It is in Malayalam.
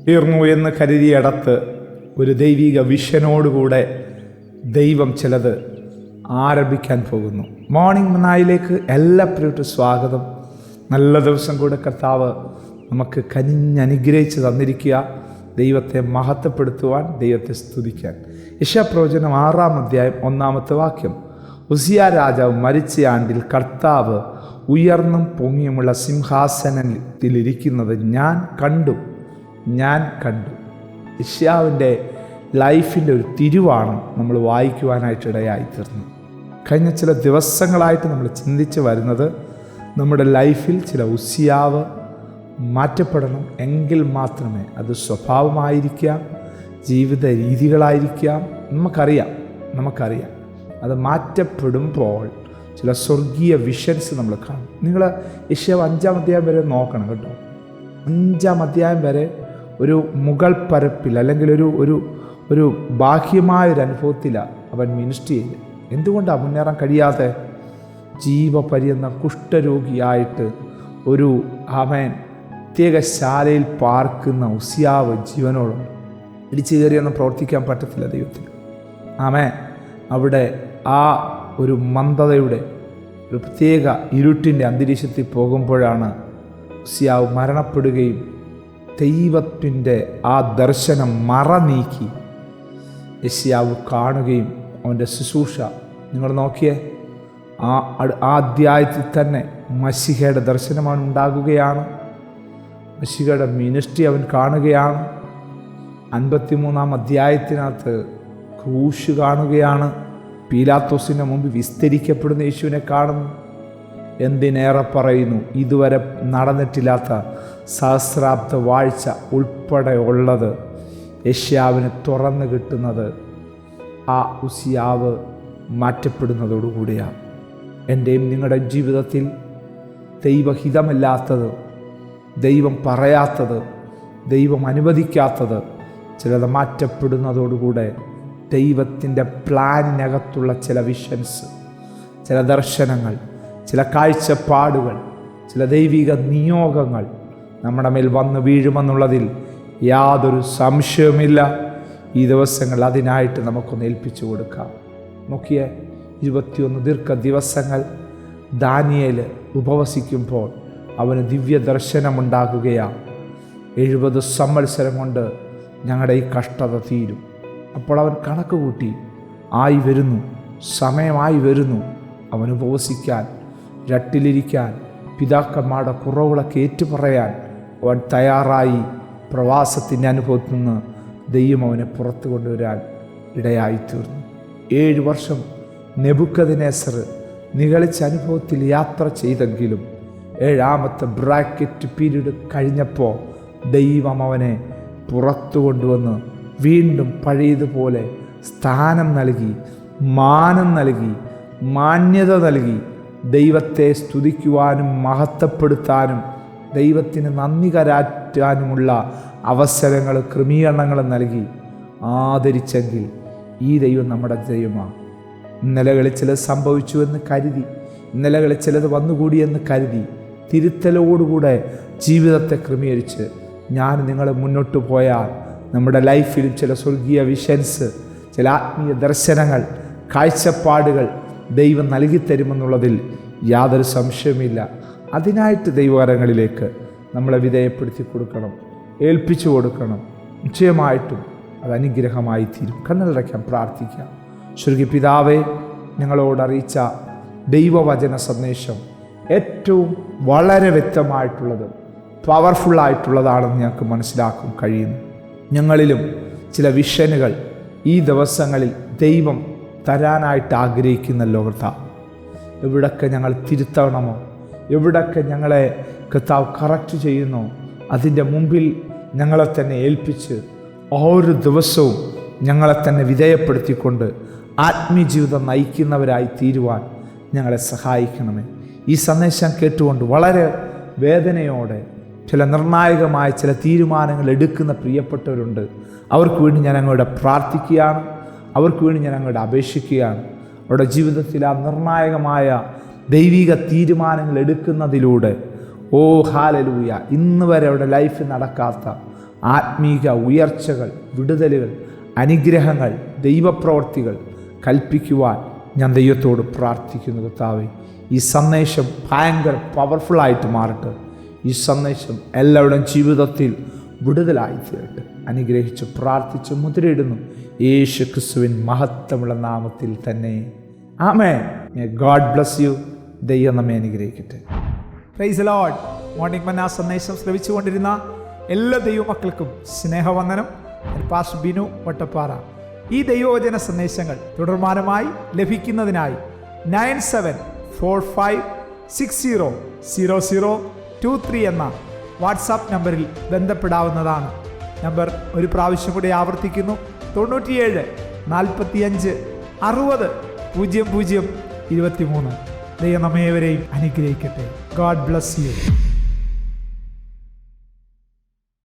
തീർന്നു എന്ന് കരുതിയിടത്ത് ഒരു ദൈവിക വിഷനോടുകൂടെ ദൈവം ചിലത് ആരംഭിക്കാൻ പോകുന്നു. മോർണിംഗ് മനായിലേക്ക് എല്ലാ പ്രിയപ്പെട്ട സ്വാഗതം. നല്ല ദിവസം കൂടെ കർത്താവ് നമുക്ക് കനിഞ്ഞനുഗ്രഹിച്ച് തന്നിരിക്കുക. ദൈവത്തെ മഹത്വപ്പെടുത്തുവാൻ, ദൈവത്തെ സ്തുതിക്കാൻ. യശയാപ്രവചനം 6-ാം അധ്യായം 1-ാമത്തെ വാക്യം. ഉസിയ രാജാവ് മരിച്ച ആണ്ടിൽ കർത്താവ് ഉയർന്നും പൊങ്ങിയുമുള്ള സിംഹാസനത്തിലിരിക്കുന്നത് ഞാൻ കണ്ടു. യശയാവിൻ്റെ ലൈഫിൻ്റെ ഒരു തിരിവാണ് നമ്മൾ വായിക്കുവാനായിട്ട് ഇടയായിത്തീർന്നത്. കഴിഞ്ഞ ചില ദിവസങ്ങളായിട്ട് നമ്മൾ ചിന്തിച്ച് വരുന്നത്, നമ്മുടെ ലൈഫിൽ ചില ഉസിയാവ് മാറ്റപ്പെടണം എങ്കിൽ മാത്രമേ, അത് സ്വഭാവമായിരിക്കാം, ജീവിത രീതികളായിരിക്കാം, നമുക്കറിയാം അത് മാറ്റപ്പെടുമ്പോൾ ചില സ്വർഗീയ വിഷൻസ് നമ്മൾ കാണും. നിങ്ങൾ യശയാവ് 5-ാം അധ്യായം വരെ നോക്കണം കേട്ടോ. 5-ാം അധ്യായം വരെ ഒരു മുകൾ പരപ്പിൽ അല്ലെങ്കിൽ ഒരു ബാഹ്യമായൊരു അനുഭവത്തിലാണ് അവൻ മിനിസ്ട്രി ചെയ്ത്. എന്തുകൊണ്ടാണ് മുന്നേറാൻ കഴിയാതെ? ജീവപര്യന്തം കുഷ്ഠരോഗിയായിട്ട് അവൻ പ്രത്യേകശാലയിൽ പാർക്കുന്ന ഉസിയാവ് ജീവനോടുണ്ട്. ഇടിച്ചു കയറിയൊന്നും പ്രവർത്തിക്കാൻ പറ്റത്തില്ല ദൈവത്തിന്. അവിടെ ആ ഒരു മന്ദതയുടെ ഒരു പ്രത്യേക ഇരുട്ടിൻ്റെ അന്തരീക്ഷത്തിൽ പോകുമ്പോഴാണ് ഉസിയാവ് മരണപ്പെടുകയും ദൈവത്തിൻ്റെ ആ ദർശനം മറ നീക്കി യശയാവ് കാണുകയും അവൻ്റെ ശുശ്രൂഷ നിങ്ങൾ നോക്കിയേ, ആ അധ്യായത്തിൽ തന്നെ മശിഹയുടെ ദർശനമാണ് ഉണ്ടാകുകയാണ്. മശിഹയുടെ മിനിസ്ട്രി അവൻ കാണുകയാണ്. 53-ാം അധ്യായത്തിനകത്ത് ക്രൂശ് കാണുകയാണ്. പീലാത്തോസിൻ്റെ മുമ്പ് വിസ്തരിക്കപ്പെടുന്ന യേശുവിനെ കാണുന്നു. എന്തിനേറെ പറയുന്നു, ഇതുവരെ നടന്നിട്ടില്ലാത്ത സഹസ്രാബ്ദ വാഴ്ച ഉൾപ്പെടെ ഉള്ളത് യശയാവിന് തുറന്നു കിട്ടുന്നത് ആ ഉസിയാവ് മാറ്റപ്പെടുന്നതോടുകൂടിയാണ്. എൻ്റെയും നിങ്ങളുടെ ജീവിതത്തിൽ ദൈവഹിതമല്ലാത്തത്, ദൈവം പറയാത്തത്, ദൈവം അനുവദിക്കാത്തത് ചിലത് മാറ്റപ്പെടുന്നതോടുകൂടെ ദൈവത്തിൻ്റെ പ്ലാനിനകത്തുള്ള ചില വിഷൻസ്, ചില ദർശനങ്ങൾ, ചില കാഴ്ചപ്പാടുകൾ, ചില ദൈവിക നിയോഗങ്ങൾ നമ്മുടെ മേൽ വന്ന് വീഴുമെന്നുള്ളതിൽ യാതൊരു സംശയവുമില്ല. ഈ ദിവസങ്ങൾ അതിനായിട്ട് നമുക്കൊന്ന് ഏൽപ്പിച്ചു കൊടുക്കാം. നോക്കിയേ, 21 ദീർഘ ദിവസങ്ങൾ ദാനിയേൽ ഉപവസിക്കുമ്പോൾ അവന് ദിവ്യ ദർശനമുണ്ടാകുകയാണ്. 70 സംവത്സരം കൊണ്ട് ഞങ്ങളുടെ ഈ കഷ്ടത തീരും. അപ്പോൾ അവൻ കണക്ക് കൂട്ടി, സമയമായി വരുന്നു. അവൻ ഉപവസിക്കാൻ, രട്ടിലിരിക്കാൻ, പിതാക്കന്മാരുടെ കുറവുകളൊക്കെ ഏറ്റുപറയാൻ അവൻ തയ്യാറായി. പ്രവാസത്തിൻ്റെ അനുഭവത്തിൽ നിന്ന് ദൈവം അവനെ പുറത്തു കൊണ്ടുവരാൻ ഇടയായിത്തീർന്നു. 7 വർഷം നെബൂഖദ്നേസർ നിഗളിച്ച അനുഭവത്തിൽ യാത്ര ചെയ്തെങ്കിലും 7-ാമത്തെ ബ്രാക്കറ്റ് പീരീഡ് കഴിഞ്ഞപ്പോൾ ദൈവം അവനെ പുറത്തു കൊണ്ടുവന്ന് വീണ്ടും പഴയതുപോലെ സ്ഥാനം നൽകി, മാനം നൽകി, മാന്യത നൽകി. ദൈവത്തെ സ്തുതിക്കുവാനും മഹത്വപ്പെടുത്താനും ദൈവത്തിന് നന്ദി കരാറ്റാനുമുള്ള അവസരങ്ങൾ, ക്രമീകരണങ്ങൾ നൽകി ആദരിച്ചെങ്കിൽ ഈ ദൈവം നമ്മുടെ ദൈവമാണ്. ഇന്നലകളിൽ ചിലത് സംഭവിച്ചുവെന്ന് കരുതി, ഇന്നലകളിൽ ചിലത് വന്നുകൂടിയെന്ന് കരുതി തിരുത്തലോടുകൂടെ ജീവിതത്തെ ക്രമീകരിച്ച് നിങ്ങൾ മുന്നോട്ട് പോയാൽ നമ്മുടെ ലൈഫിൽ ചില സ്വർഗീയ വിഷൻസ്, ചില ആത്മീയ ദർശനങ്ങൾ, കാഴ്ചപ്പാടുകൾ ദൈവം നൽകിത്തരുമെന്നുള്ളതിൽ യാതൊരു സംശയമില്ല. അതിനായിട്ട് ദൈവകരങ്ങളിലേക്ക് നമ്മളെ വിധേയപ്പെടുത്തി കൊടുക്കണം, ഏൽപ്പിച്ചു കൊടുക്കണം. നിശ്ചയമായിട്ടും അത് അനുഗ്രഹമായി തീരും. കണ്ണുകളടയ്ക്കാം, പ്രാർത്ഥിക്കാം. സ്വർഗീയ പിതാവേ, ഞങ്ങളോട് അറിയിച്ച ദൈവവചന സന്ദേശം ഏറ്റവും വളരെ വ്യക്തമായിട്ടുള്ളത്, പവർഫുള്ളായിട്ടുള്ളതാണെന്ന് ഞങ്ങൾക്ക് മനസ്സിലാക്കാൻ കഴിയുന്നു. ഞങ്ങളിലും ചില വിഷനുകൾ ഈ ദിവസങ്ങളിൽ ദൈവം തരാനായിട്ട് ആഗ്രഹിക്കുന്നല്ലോ കർത്താവ്. എവിടൊക്കെ ഞങ്ങൾ തിരുത്തണമോ, എവിടൊക്കെ ഞങ്ങളെ കർത്താവ് കറക്റ്റ് ചെയ്യുന്നോ അതിൻ്റെ മുമ്പിൽ ഞങ്ങളെ തന്നെ ഏൽപ്പിച്ച് ഓരോ ദിവസവും ഞങ്ങളെ തന്നെ വിധേയപ്പെടുത്തിക്കൊണ്ട് ആത്മീയ ജീവിതം നയിക്കുന്നവരായി തീരുവാൻ ഞങ്ങളെ സഹായിക്കണമേ. ഈ സന്ദേശം കേട്ടുകൊണ്ട് വളരെ വേദനയോടെ ചില നിർണായകമായ ചില തീരുമാനങ്ങൾ എടുക്കുന്ന പ്രിയപ്പെട്ടവരുണ്ട്. അവർക്ക് വേണ്ടി ഞാൻ അങ്ങോട്ട് പ്രാർത്ഥിക്കുകയാണ്, അവർക്ക് വേണ്ടി ഞാൻ അങ്ങോട്ട് അപേക്ഷിക്കുകയാണ്. അവരുടെ ജീവിതത്തിൽ ആ നിർണായകമായ ദൈവിക തീരുമാനങ്ങൾ എടുക്കുന്നതിലൂടെ ഹല്ലേലൂയ, ഇന്ന് വരെ അവരുടെ ലൈഫിൽ നടക്കാത്ത ആത്മീക ഉയർച്ചകൾ, വിടുതലുകൾ, അനുഗ്രഹങ്ങൾ, ദൈവപ്രവർത്തികൾ കൽപ്പിക്കുവാൻ ഞാൻ ദൈവത്തോട് പ്രാർത്ഥിക്കുന്നു. കർത്താവേ, ഈ സന്ദേശം ഭയങ്കര പവർഫുള്ളായിട്ട് മാറട്ടെ. ഈ സന്ദേശം എല്ലാവരുടെയും ജീവിതത്തിൽ വിടുതലായി തീരട്ടെ. അനുഗ്രഹിച്ച് പ്രാർത്ഥിച്ച് മുദ്രയിടുന്നു യേശു ക്രിസ്തുവിൻ മഹത്വമുള്ള നാമത്തിൽ തന്നെ. ആമേൻ. May God bless you. ദൈവം നമ്മെ അനുഗ്രഹിക്കട്ടെ. Praise the Lord. മോർണിംഗ് മന്ന സന്ദേശം ശ്രവിച്ചുകൊണ്ടിരുന്ന എല്ലാ ദൈവമക്കൾക്കും സ്നേഹവന്ദനം. പാസ്റ്റർ ബിനു വട്ടപ്പാറ. ഈ ദൈവവചന സന്ദേശങ്ങൾ തുടർമാനമായി ലഭിക്കുന്നതിനായി 9745600023 എന്ന വാട്സാപ്പ് നമ്പറിൽ ബന്ധപ്പെടാവുന്നതാണ്. നമ്പർ ഒരു പ്രാവശ്യം കൂടി ആവർത്തിക്കുന്നു: 97 45 60 00 23. ദൈവം നമ്മേവരെയും അനുഗ്രഹിക്കട്ടെ. God bless U.